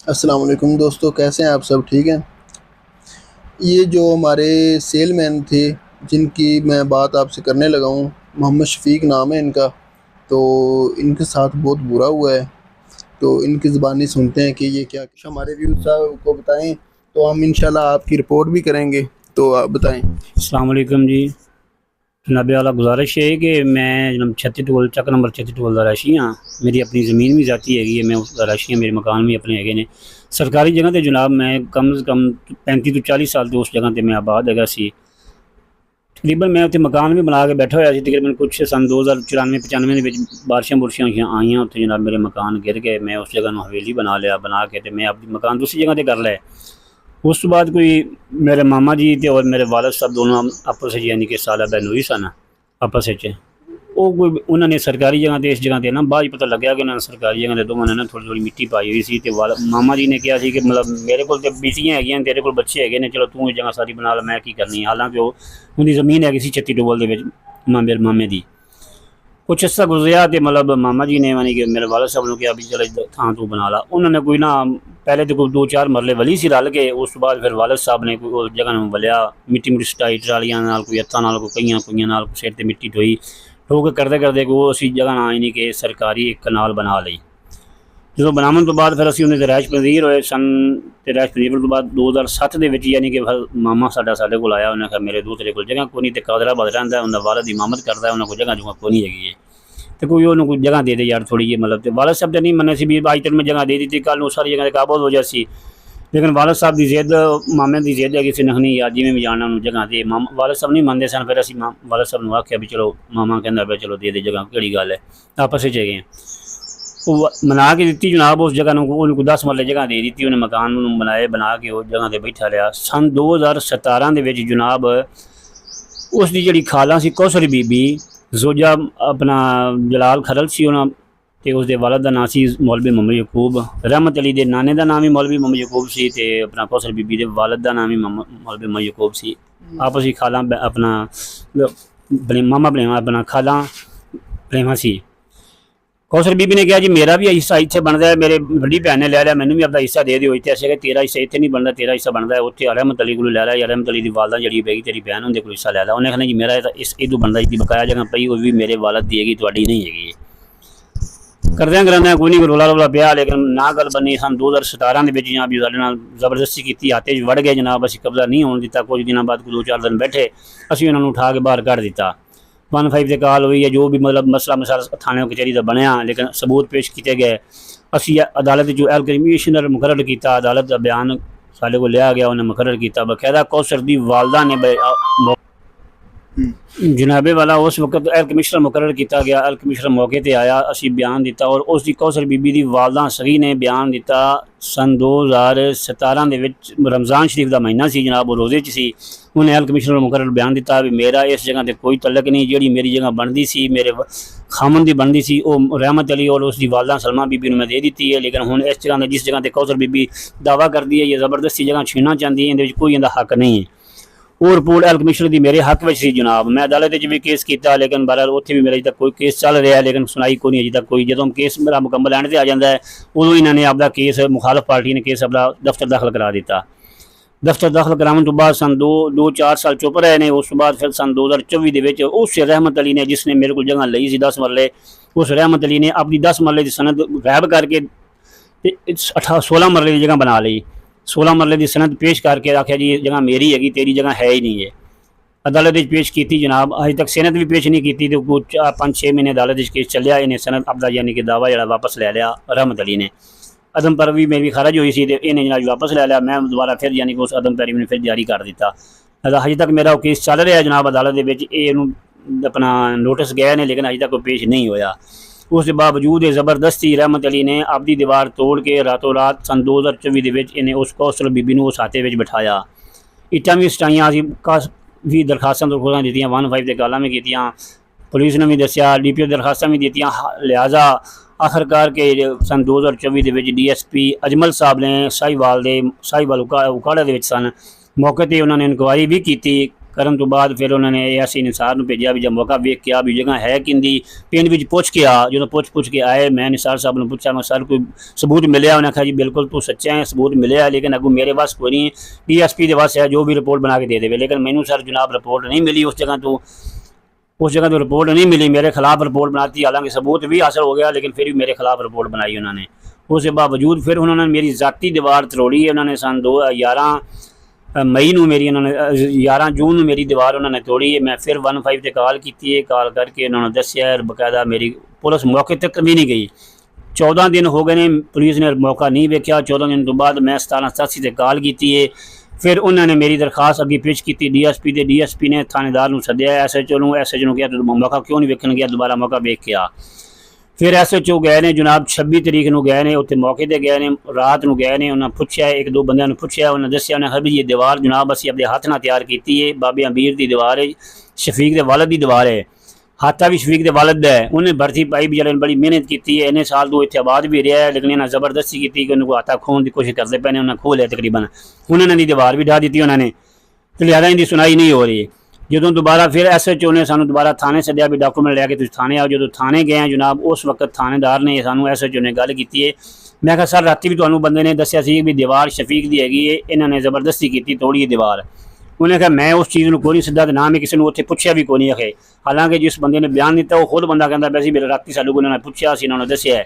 अस्सलाम वालेकुम दोस्तों, कैसे हैं आप सब? ठीक हैं। ये जो हमारे सेलमैन थे जिनकी मैं बात आपसे करने लगा हूँ, मोहम्मद शफीक नाम है इनका। तो इनके साथ बहुत बुरा हुआ है। तो इनकी ज़ुबानी सुनते हैं कि ये क्या कुछ हमारे व्यूज़ साहब को बताएं। तो हम इंशाल्लाह आपकी रिपोर्ट भी करेंगे। तो आप बताएं। अस्सलाम वालेकुम जी। जनाब वाला गुजारिश है कि मैं जनाब 36 टोल चक नंबर 36 टोल का रहायशी हाँ। मेरी अपनी ज़मीन भी जाती हैगी है, मैं उस रहायशी हाँ, मेरे मकान भी अपने हैगे ने। सरकारी जगह ते जनाब मैं कम से कम 35 तो 40 साल तो उस जगह ते मैं आबाद हैगा सी। तकरीबन मैं उत्थे मकान भी बना के बैठा होया सी। तकरीबन कुछ सन 2094-95 ਦੇ बारिशां बुरशां आईयां, उत्थे जनाब मेरे मकान गिर गए। मैं उस जगह हवेली बना लिया, बना के ते मैं अपनी मकान दूसरी जगह ते कर लिया। उस तो बाद कोई मेरे मामा जी ते और मेरे वालिद साहब दोनों आपस यानी कि साला बहनोई सन आपस वो कोई उन्होंने सरकारी जगह ते इस जगह ते ना बाद पता लग्या कि उन्होंने सरकारी जगह ते दोवां ने ना थोड़ी थोड़ी मिट्टी पाई हुई सी। ते मामा जी ने कहा कि मतलब मेरे को बेटियां हैगियां, तेरे को बच्चे हैगे ने, चलो तू जगह सारी बना ला, मैं की करनी। हालांकि वो उनकी जमीन हैगी सी 36 टोल दे विच मेरे मामे दी। कुछ अर्सा गुजरिया तो मतलब मामा जी ने यानी कि मेरे वालिद साहब ने कहा भी चल थां तू बना ला। उन्होंने कोई ना पहले तो कोई 2-4 मरले वली सी रल के, उस तो बाद फिर वालिद साहब ने कोई उस जगह में वलिया मिट्टी मुट्टी सटाई ट्रालियां नाल, कोई हत्थां नाल, कोई कईयां कुइयां नाल सिर ते मिट्टी ढोई ठोक करते करते वो असी जगह ना यानी कि सरकारी एक कनाल बना ली। जो बनावन तो बाद फिर असी उन्हें रिहायश पजीर होए सन। ते रिहायश पजीर तो बाद 2007 ਦੇ ਵਿੱਚ यानी कि मामा साडा साडे कोल आया। उन्हें कहा मेरे दो तेरे कोल जगह कोई नहीं, तो कादराबाद रहिंदा, उन्हें वालिद इमामत करता है, उन्हें कोई जगह जुगह कोई नहीं हैगी है, तो कोई उन्होंने कोई जगह दे दे यार थोड़ी जी। मतलब तो वालिद साहब तो नहीं मन्ने सी भी आज तेन मैं जगह दे दी थी, कल सारी जगह काबज हो जासी। लेकिन वालिद साहब की जिद, मामे की जिद है कि नखनी यार जिमें भी जाना उन्होंने जगह दे। वालिद साहब नहीं मानते सन। फिर असी वालिद साहब ने आख्या भी चलो, मामा कहता भी चलो दे दे जगह, केड़ी गल है। आपस में गए वो मना के दी जनाब। उस जगह को 10 मरले जगह दे दी। उन्हें मकान बनाए, बना के उस जगह पर बैठा रहा। सन 2017 जनाब उसकी जी खाला सी कौसर बीबी जोजा अपना जलाल खरल सी उन्होंने, तो उसके वालद का नाम से मौलवी मोहम्मद यकूब। रहमत अली के नाने का नाम ही मौलवी मोहम्मद यकूब से, अपना कौसर बीबी के वालद का नाम ही मौलवी मोहम्मद यकूब से। आपस ही खाला अपना मामा भलेवा अपना खाला भलेवा सी। कौसर बीबी ने कहा जी मेरा भी हिस्सा इतने बनता है, मेरे बड़ी भैन ने लै लिया, मैंने भी अपना हिस्सा दे दियो। इतने असे तेरा हिस्सा इतने नहीं बनता, तेरा हिस्सा बनता है उत्थे रहमत अली को लै लिया। रहमत अली की वालदा जी पेगी तेरी भैन उनके को हिस्सा लै लिया। उन्हें कहना जी मेरा इस इदू बनता, इसकी बकाया जगह पई वो भी मेरे वालद की हैगी, तुहाडी नहीं हैगी। करदे करांदे कोई नहीं, रोला रोला पिया, लेकिन ना गल बनी। सन 2017 के जनाब जी साडे नाल जबरदस्ती की, हाथे वड़ गए जनाब। असीं कब्जा नहीं होने दिता। कुछ दिनों बाद 2-4 दिन बैठे, असीं उन्होंने उठा के बाहर कढ़ दिता। 1-5 से कॉल हुई है, जो भी मतलब मसला मसाला थाने कचहरी का बनया, लेकिन सबूत पेश किए गए। असी अदालत जो एल कमीशनर मुकर्रर किया, अदालत का बयान साढ़े को लिया गया, उन्हें मुकर्रर किया। बकायदा कौसर की वालदा ने जनाबे वाला उस वक्त एल कमिश्नर मुकर्रर किया गया। एल कमिश्नर मौके पर आया, असी बयान दिता और उसकी कौसर बीबी की वालदा सगी ने बयान दिता। सन 2017 रमज़ान शरीफ का महीना सी जनाब, रोज़े च सी। उन्हें एल कमिश्नर मुकर्रर बयान दिता भी मेरा इस जगह पर कोई तलक नहीं, जी मेरी जगह बनती सी मेरे खामन की बनती सी, वो रहमत अली और उसकी वालदा सलमा बीबी ने मैं दे दी है। लेकिन हूँ इस जगह जिस जगह पर कौसर बीबी दावा करती है, ये जबरदस्ती जगह छीनना चाहती है, कोई इनका हक नहीं है। वो रिपोर्ट एल कमिश्नर की मेरे हक में सी जनाब। मैं अदालत भी केस किया, लेकिन बहरहाल उत्थे भी मेरा अजे तक कोई केस चल रहा है, लेकिन सुनाई को नहीं अजे तक कोई। जो केस मेरा मुकम्मल एंड से आ जाता है, उदों इन्होंने आपका केस मुखालफ पार्टी ने केस अपना दफ्तर दाखिल करा दिता। दफ्तर दाखिल कराने तो बाद सन 2-4 साल चुप रहे ने। उस बाद फिर सन 2024 के उस रहमत अली ने जिसने मेरे को जगह ली सी 10 मरले, उस रहमत अली ने अपनी 10 मरले की सनद गायब करके 16 मरले की जगह बना ली। 16 मरले की सनद पेश करके आख्या जी जगह मेरी हैगी, तेरी जगह है ही नहीं है। अदालत पेश की जनाब, अजे तक सनद भी पेश नहीं की। तो 5-6 महीने अदालत केस चलिया, इन्हें सनद अपना यानी कि दावा जरा वापस लै लिया। रहमत अली ने अदम पैरवी मेरी खारज हुई सी, इन्हें जनाब वापस लै लिया। मैं दोबारा फिर यानी कि उस अदम पैरवी ने फिर जारी कर दिता। अजे तक मेरा केस चल रहा है जनाब अदालत अपना नोटिस गए ने, लेकिन अजे तक कोई पेश नहीं होया। उसके बावजूद ज़बरदस्ती रहमत अली ने अपनी दीवार तोड़ के रातों रात सन 2024 इन्हें उस कौशल बीबी ने उस हाथे में बिठाया। इट्टां भी सटाइयां भी दरखास्तां दित्तियां, 1-5 के गालां भी कीतियां, पुलिस ने भी दसिया, DPO दरखास्तां भी दित्तियां। लिहाजा आखिरकार के सन 2024 DSP अजमल साहब ने साहिवाल उकाड़े सन। मौके पर उन्होंने इंक्वायरी भी की, ਕਰਨ ਤੋਂ ਬਾਅਦ ਫਿਰ ਉਹਨਾਂ ਨੇ ਐਸਏ ਨਿਸਾਰ ਨੂੰ ਭੇਜਿਆ ਵੀ ਜਦ ਮੌਕਾ ਵੇਖ ਕੇ ਆ ਵੀ ਜਗ੍ਹਾ ਹੈ ਕਿੰਦੀ ਪਿੰਡ ਵਿੱਚ ਪੁੱਛ ਕੇ ਆ। ਜਦੋਂ ਪੁੱਛ ਕੇ ਆਏ ਮੈਂ ਨਿਸਾਰ ਸਾਹਿਬ ਨੂੰ ਪੁੱਛਿਆ, ਮੈਂ ਸਰ ਕੋਈ ਸਬੂਤ ਮਿਲਿਆ? ਉਹਨੇ ਆਖਿਆ ਜੀ ਬਿਲकुल तू सच्चा है, सबूत मिले है, लेकिन अगू मेरे पास कोई नहीं, DSP के पास है, जो भी रिपोर्ट बना के दे देवे। लेकिन मैनू सर जनाब रिपोर्ट नहीं मिली उस जगह तो रिपोर्ट नहीं मिली, मेरे खिलाफ रिपोर्ट बनाती, हालांकि सबूत भी हासिल हो गया लेकिन फिर भी मेरे खिलाफ रिपोर्ट बनाई उन्होंने। उसके बावजूद फिर उन्होंने मेरी ज़ाती दीवार तरोड़ी है। उन्होंने सन 2011 मई ਨੂੰ ਮੇਰੀ ਉਹਨਾਂ ਨੇ 11 ਜੂਨ ਨੂੰ ਮੇਰੀ ਦੀਵਾਰ ਉਹਨਾਂ ਨੇ ਤੋੜੀ ਹੈ। ਮੈਂ ਫਿਰ 15 ਤੇ ਕਾਲ ਕੀਤੀ ਹੈ, ਕਾਲ ਕਰਕੇ ਉਹਨਾਂ ਨੂੰ ਦੱਸਿਆ, ਬਕਾਇਦਾ ਮੇਰੀ ਪੁਲਿਸ ਮੌਕੇ ਤੱਕ ਵੀ ਨਹੀਂ ਗਈ। 14 दिन हो गए ने, पुलिस ने मौका नहीं वेख्या। 14 दिन तो बाद मैं 1787 से कॉल की है, फिर उन्होंने मेरी दरखास्त अगे पेश की DSP के। DSP ने थानेदार को सद्या, SHO ਨੂੰ कहा तू मौका क्यों नहीं वेखन गया, दोबारा मौका वेख के आ। फिर SHO गए ने जनाब 26 तरीक को गए ने, उत्थे मौके पर गए ने, रात को गए ने। उन्हें पूछा, एक दो बंद पूछा, उन्हें दसिया, उन्हें भी ये दीवार जनाब असी अपने हाथ नाल तैयार की है, बाबे अमीर की दीवार है, शफीक के वालद की दीवार है, हाथा भी शफीक के वालद है। उन्हें भर्ती पाई बेचारे ने बड़ी मेहनत की है, इन्हें साल तो इतने आबाद भी रहा है, लेकिन इन्हें जबरदस्ती की कि उन्होंने हाथा खोने की कोशिश करते पे, उन्हें खो लिया तकरीबन। उन्होंने दीवार भी ढा दी उन्होंने, तो लिहाजा इनकी सुनाई नहीं हो रही। जो दोबारा फिर SHO ने सानू दोबारा थाने सद्या भी डॉक्यूमेंट लैके तुसीं थाने आओ। जो थाने गए हैं जनाब उस वक्त थानेदार ने सानू SHO ने गल की है। मैं कहा सर राती भी तुहानू बंदे ने दस्सिया सी भी दीवार शफीक की हैगी है, इन्होंने जबरदस्ती की तोड़ी दीवार। उन्हें कहा मैं उस चीज़ को कोई नहीं सदा, ना मैं किसी ने उत्थे पुछया भी कोई नहीं आखे। हालांकि जिस बंदे ने बयान दिता वो खुद बंदा कहता वैसे मेरे राती सानू उन्होंने पुछया सी, उन्होंने दस्सिया है।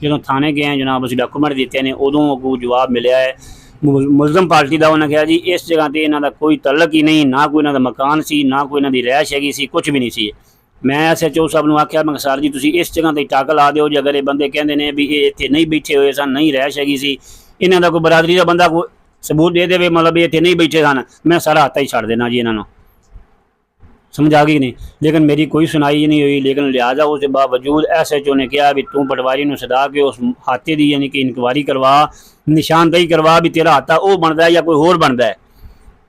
जो थाने गए हैं जनाब असीं डॉक्यूमेंट दिते ने, उदों अगों जवाब मिलिया है मुलजम पार्टी का। उन्हें कहा जी इस जगह पर इन्हों का कोई तलक ही नहीं, ना कोई इन्हों मकान सी, ना कोई इन्हों की रहायश हैगी सी, कुछ भी नहीं सी। मैं SHO साहब ने आख्या, मैं सर जी तुसीं इस जगह पर टक ला दो, जे अगर ये बंदे कहते हैं भी ये इत्थे नहीं बैठे हुए सन, नहीं रहायश हैगी सी, इन्हों का कोई बरादरी का बंदा कोई सबूत दे दे मतलब इतने नहीं बैठे सन, मैं सारा हाथा ही छड़ देना जी इन्होंने। समझ आ गई नहीं, लेकिन मेरी कोई सुनाई नहीं हुई। लेकिन लिहाजा उसके बावजूद SHO ने कहा भी तू पटवारी को सदा के उस हाथे की यानी कि इंक्वायरी करवा, निशानदेही करवा भी तेरा हाथा वो बनता है या कोई होर बनता है।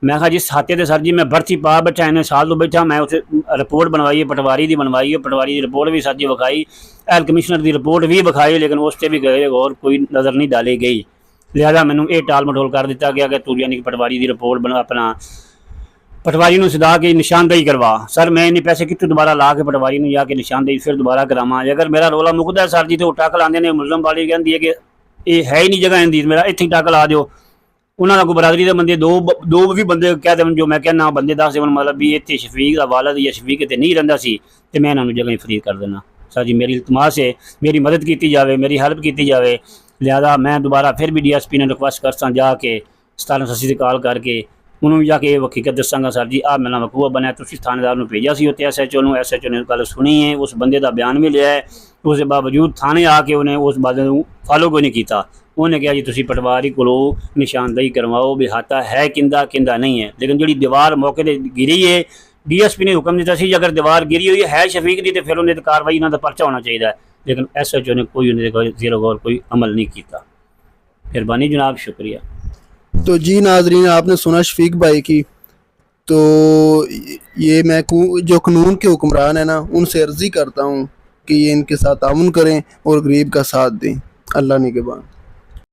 मैं कहा जिस हाथे से सर जी मैं भर्ती पा बैठा, इन्हें साल तो बैठा, मैं उसे रिपोर्ट बनवाई है, पटवारी की बनवाई है, पटवारी की रिपोर्ट भी सर जी विखाई, हेल्थ कमिश्नर की रिपोर्ट भी विखाई, लेकिन उस पर भी गए और कोई नज़र नहीं डाली गई। लिहाजा मैनू ये टाल मटोल कर दिता गया कि तू यानी कि पटवारी की रिपोर्ट बना, अपना पटवारी को सदा के निशानदेही करवा। सर मैं इन्हें पैसे कितों दोबारा ला के पटवारी को जाके निशानदेही फिर दोबारा करावा। अगर मेरा रोला मुकदा है सर जी तो टक लाते हैं, मुलजम वाली कहती है कि ये है ही नहीं जगह इनकी, मेरा इत्थे टक ला दो। उन्होंने कोई बरादरी के बंदे दो भी बंदे कह देन, जो मैं कहना बंदे दस देवन, मतलब भी इतने शफीक का वालद या शफीक इतने नहीं रहिंदा सी ते मैं इन्होंने जगह फरीद कर देना। सर जी मेरी इल्तमास है, मेरी मदद की जाए, मेरी हेल्प की जाए। लिहाजा मैं दोबारा फिर भी DSP ने रिक्वेस्ट करसा जाके 1780 से कॉल करके उन्होंने जाके हकीकत दसांगा सर जी आ मेरा वकूआ बनया, तुसीं थानेदार को भेजा सी उत्ते SHO ने, SHO ने गल सुनी है, उस बंदे का बयान भी लिया है। उसके बावजूद थाने आके उन्हें उस बंदे को फॉलो कोई नहीं किया। उन्हें कहा जी तुसीं पटवारी को निशानदेही करवाओ भी हाथा है किंदा किंदा नहीं है। लेकिन जी दीवार मौके पर गिरी है, DSP ने हुक्म दिता सी अगर दीवार गिरी हुई है शफीक की तो फिर उन्हें कार्रवाई इन्हों का परचा होना चाहिए, लेकिन SHO ने कोई उन्हें जीरो गौर कोई अमल नहीं किया। मेहरबानी जनाब, शुक्रिया। तो जी नाजरीन आपने सुना शफीक भाई की, तो ये मैं जो कानून के हुक्मरान है ना उनसे अर्जी करता हूँ कि ये इनके साथ ताउन करें और गरीब का साथ दें। अल्लाह निगहबान।